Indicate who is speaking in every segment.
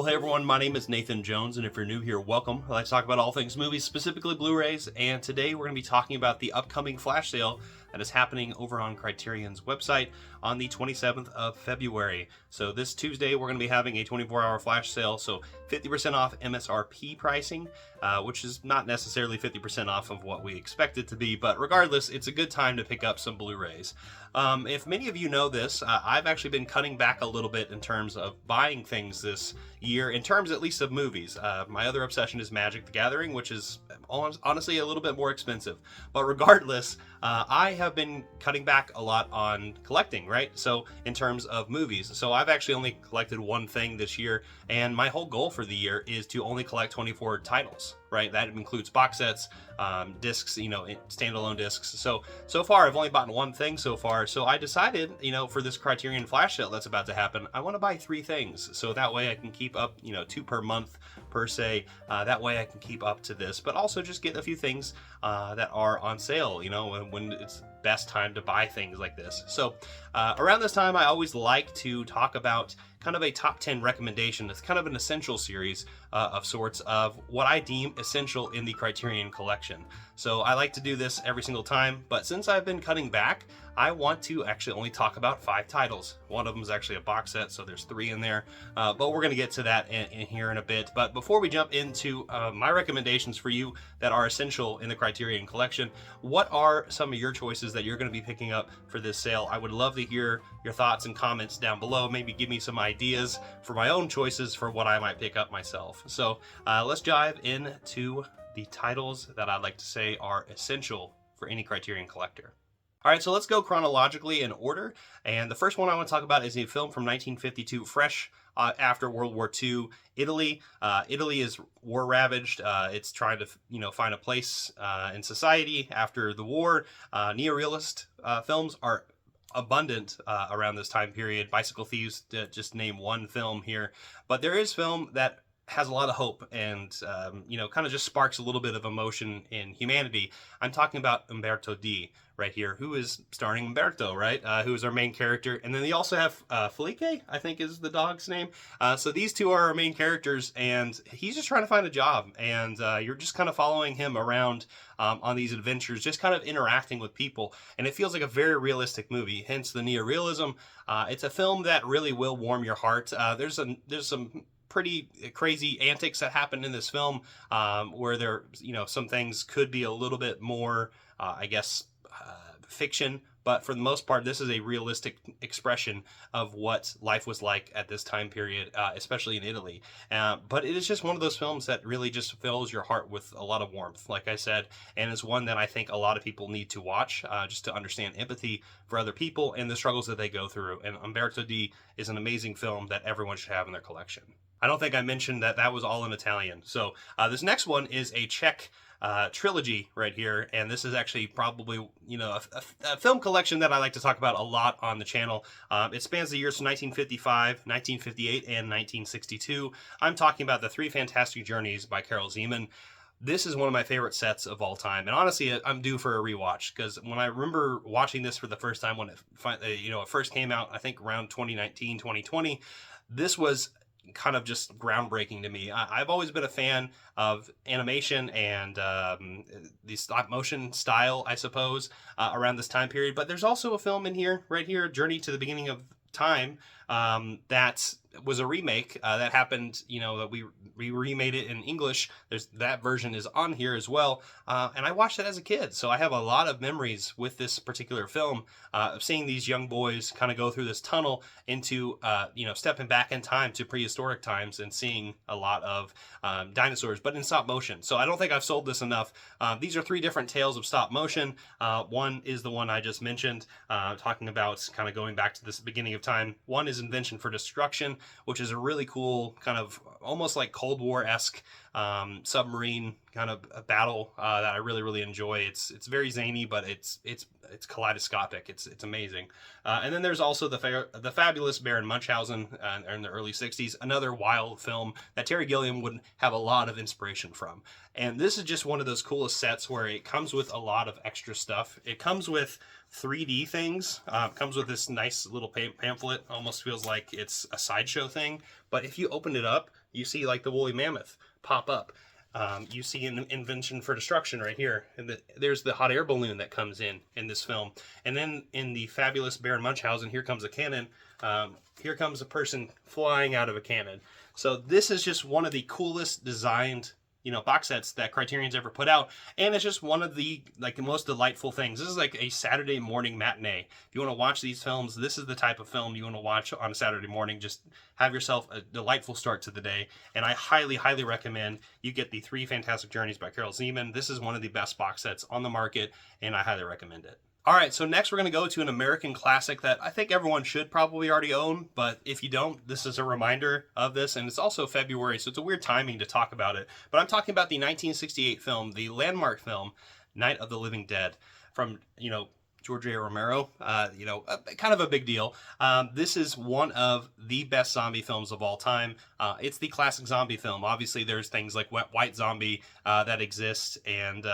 Speaker 1: Well, hey everyone, my name is Nathan Jones, and if you're new here, welcome. I like to talk about all things movies, specifically Blu-rays, and today we're going to be talking about the upcoming flash sale that is happening over on Criterion's website on the 27th of February. So this Tuesday, we're going to be having a 24-hour flash sale, so 50% off MSRP pricing, which is not necessarily 50% off of what we expect it to be, but regardless, it's a good time to pick up some Blu-rays. If many of you know this, I've actually been cutting back a little bit in terms of buying things this year, in terms at least of movies. My other obsession is Magic the Gathering, which is honestly a little bit more expensive. But regardless, I have been cutting back a lot on collecting, right? So in terms of movies. So I've actually only collected one thing this year, and my whole goal for the year is to only collect 24 titles, right? That includes box sets, discs, standalone discs. So far I've only bought one thing so far. So I decided, for this Criterion flash sale that's about to happen, I want to buy 3 things. So that way I can keep up, 2 per month per se. That way I can keep up to this, but also just get a few things that are on sale, when it's best time to buy things like this. So around this time, I always like to talk about kind of a top 10 recommendation. It's kind of an essential series of sorts of what I deem essential in the Criterion collection. So I like to do this every single time, but since I've been cutting back, I want to actually only talk about 5 titles. One of them is actually a box set, so there's 3 in there, but we're going to get to that in here in a bit. But before we jump into my recommendations for you that are essential in the Criterion collection, what are some of your choices that you're going to be picking up for this sale? I would love to hear your thoughts and comments down below. Maybe give me some ideas for my own choices for what I might pick up myself. So let's dive into the titles that I'd like to say are essential for any Criterion collector. All right, so let's go chronologically in order. And the first one I want to talk about is a film from 1952, fresh after World War II, Italy. Italy is war-ravaged. It's trying to, find a place in society after the war. Neorealist films are abundant around this time period. Bicycle Thieves, to just name one film here. But there is film that has a lot of hope and, kind of just sparks a little bit of emotion in humanity. I'm talking about Umberto D right here, who is starring Umberto, right? Who is our main character. And then they also have Felipe, I think is the dog's name. So these two are our main characters, and he's just trying to find a job. And you're just kind of following him around on these adventures, just kind of interacting with people. And it feels like a very realistic movie, hence the neorealism. It's a film that really will warm your heart. There's some pretty crazy antics that happen in this film, where there, some things could be a little bit more, fiction, but for the most part, this is a realistic expression of what life was like at this time period, especially in Italy. But it is just one of those films that really just fills your heart with a lot of warmth, like I said, and is one that I think a lot of people need to watch just to understand empathy for other people and the struggles that they go through. And Umberto D is an amazing film that everyone should have in their collection. I don't think I mentioned that was all in Italian. So this next one is a Czech trilogy right here, and this is actually probably a film collection that I like to talk about a lot on the channel. It spans the years from 1955, 1958, and 1962. I'm talking about The Three Fantastic Journeys by Carol Zeman. This is one of my favorite sets of all time, and honestly, I'm due for a rewatch, because when I remember watching this for the first time when it first came out, I think around 2019, 2020, this was kind of just groundbreaking to me. I've always been a fan of animation and the stop motion style, I suppose, around this time period. But there's also a film in here, right here, Journey to the Beginning of Time, that was a remake that happened, that we remade it in English. That version is on here as well, and I watched it as a kid, so I have a lot of memories with this particular film of seeing these young boys kind of go through this tunnel into stepping back in time to prehistoric times and seeing a lot of dinosaurs, but in stop motion. So I don't think I've sold this enough. These are 3 different tales of stop motion. One is the one I just mentioned, talking about kind of going back to this beginning of time. One is Invention for Destruction, which is a really cool kind of almost like Cold War-esque submarine kind of a battle that I really, really enjoy. It's very zany, but it's kaleidoscopic. It's amazing. And then there's also the fabulous Baron Munchausen in the early '60s, another wild film that Terry Gilliam would have a lot of inspiration from. And this is just one of those coolest sets where it comes with a lot of extra stuff. It comes with 3D things. Comes with this nice little pamphlet. Almost feels like it's a sideshow thing. But if you open it up, you see like the woolly mammoth pop up. You see an invention for destruction right here. And there's the hot air balloon that comes in this film. And then in the fabulous Baron Munchausen, here comes a cannon. Here comes a person flying out of a cannon. So this is just one of the coolest designed box sets that Criterion's ever put out, and it's just one of the most delightful things. This is like a Saturday morning matinee. If you want to watch these films, this is the type of film you want to watch on a Saturday morning. Just have yourself a delightful start to the day, and I highly, highly recommend you get the Three Fantastic Journeys by Carol Zeman. This is one of the best box sets on the market, and I highly recommend it. All right, so next we're going to go to an American classic that I think everyone should probably already own, but if you don't, this is a reminder of this, and it's also February, so it's a weird timing to talk about it. But I'm talking about the 1968 film, the landmark film, Night of the Living Dead, from, George A. Romero, kind of a big deal. This is one of the best zombie films of all time. It's the classic zombie film. Obviously, there's things like White Zombie that exist and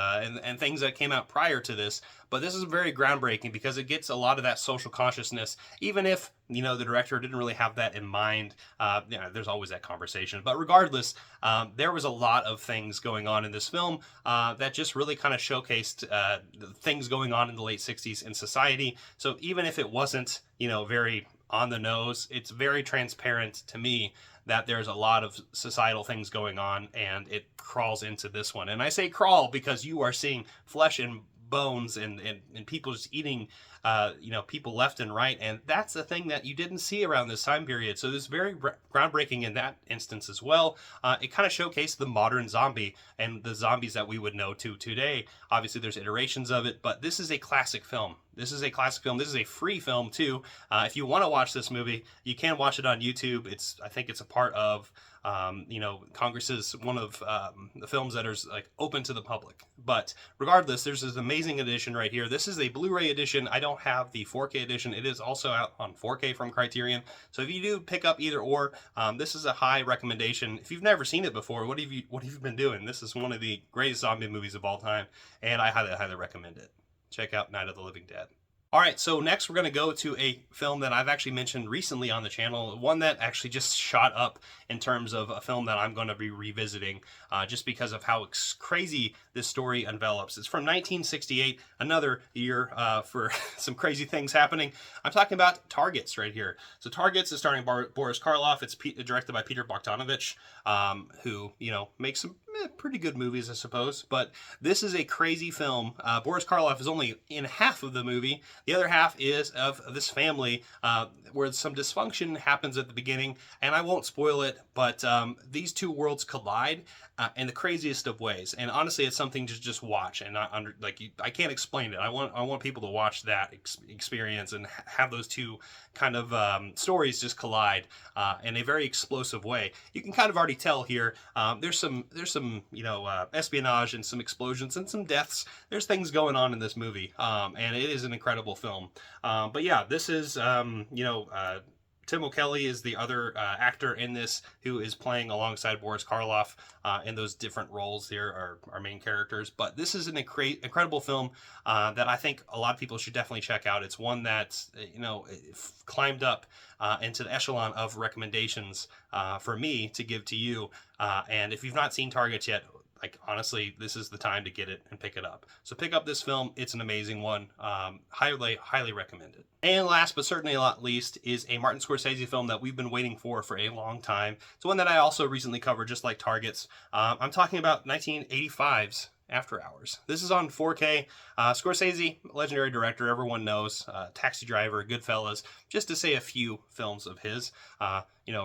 Speaker 1: things that came out prior to this. But this is very groundbreaking because it gets a lot of that social consciousness, even if, the director didn't really have that in mind. There's always that conversation. But regardless, there was a lot of things going on in this film that just really kind of showcased things going on in the late 60s in society. So even if it wasn't, very on the nose, it's very transparent to me that there's a lot of societal things going on, and it crawls into this one. And I say crawl because you are seeing flesh and bones and people just eating people left and right, and that's the thing that you didn't see around this time period. So this is very groundbreaking in that instance as well. It kind of showcased the modern zombie and the zombies that we would know today. Obviously there's iterations of it, but this is a classic film. This is a classic film. This is a free film too. If you want to watch this movie, you can watch it on YouTube. I think it's a part of Congress's one of the films that is open to the public. But regardless, there's this amazing edition right here. This is a Blu-ray edition. I don't have the 4K edition. It is also out on 4K from Criterion. So if you do pick up either or, this is a high recommendation. If you've never seen it before, what have you been doing? This is one of the greatest zombie movies of all time, and I highly, highly recommend it. Check out Night of the Living Dead. All right, so next we're going to go to a film that I've actually mentioned recently on the channel, one that actually just shot up in terms of a film that I'm going to be revisiting just because of how crazy this story envelops. It's from 1968, another year for some crazy things happening. I'm talking about Targets right here. So Targets is starring Boris Karloff. It's directed by Peter Bogdanovich, who, makes some pretty good movies, I suppose. But this is a crazy film. Boris Karloff is only in half of the movie. The other half is of this family where some dysfunction happens at the beginning, and I won't spoil it, but these two worlds collide in the craziest of ways. And honestly, it's something to just watch, and I can't explain it. I want people to watch that experience and have those two kind of stories just collide in a very explosive way. You can kind of already tell here. There's some espionage and some explosions and some deaths. There's things going on in this movie, and it is an incredible film. But yeah, this is Tim O'Kelly is the other actor in this who is playing alongside Boris Karloff in those different roles here, our main characters. But this is an incredible film that I think a lot of people should definitely check out. It's one that, climbed up into the echelon of recommendations for me to give to you. And if you've not seen Targets yet, honestly, this is the time to get it and pick it up. So pick up this film. It's an amazing one. Highly, highly recommend it. And last but certainly not least is a Martin Scorsese film that we've been waiting for a long time. It's one that I also recently covered, just like Targets. I'm talking about 1985's After Hours. This is on 4K. Scorsese, legendary director, everyone knows. Taxi Driver, Goodfellas, just to say a few films of his.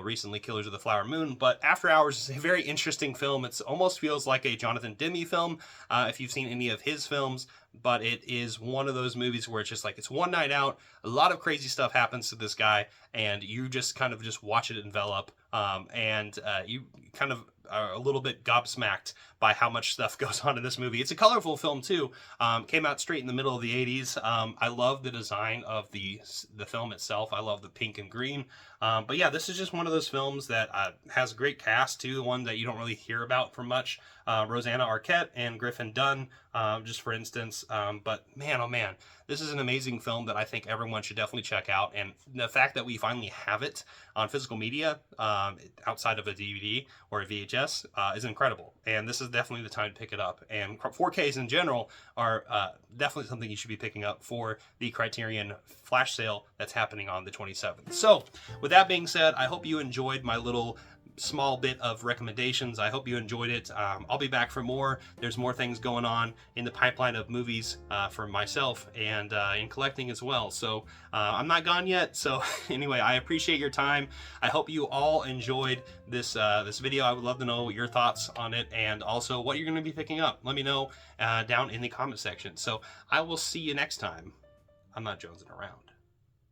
Speaker 1: Recently Killers of the Flower Moon. But After Hours is a very interesting film. It almost feels like a Jonathan Demme film, if you've seen any of his films. But it is one of those movies where it's just it's one night out, a lot of crazy stuff happens to this guy, and you just kind of just watch it envelop, and you kind of a little bit gobsmacked by how much stuff goes on in this movie. It's a colorful film too. Came out straight in the middle of the 80s. I love the design of the film itself. I love the pink and green. But yeah, this is just one of those films that has a great cast too. One that you don't really hear about for much. Rosanna Arquette and Griffin Dunne, just for instance. But man, oh man, this is an amazing film that I think everyone should definitely check out. And the fact that we finally have it on physical media outside of a DVD or a VHS is incredible. And this is definitely the time to pick it up. And 4Ks in general are definitely something you should be picking up for the Criterion flash sale that's happening on the 27th. So with that being said, I hope you enjoyed my little small bit of recommendations. I hope you enjoyed it. I'll be back for more. There's more things going on in the pipeline of movies for myself and in collecting as well. So I'm not gone yet. So anyway, I appreciate your time. I hope you all enjoyed this this video. I would love to know your thoughts on it and also what you're going to be picking up. Let me know down in the comment section. So I will see you next time. I'm not jonesing around.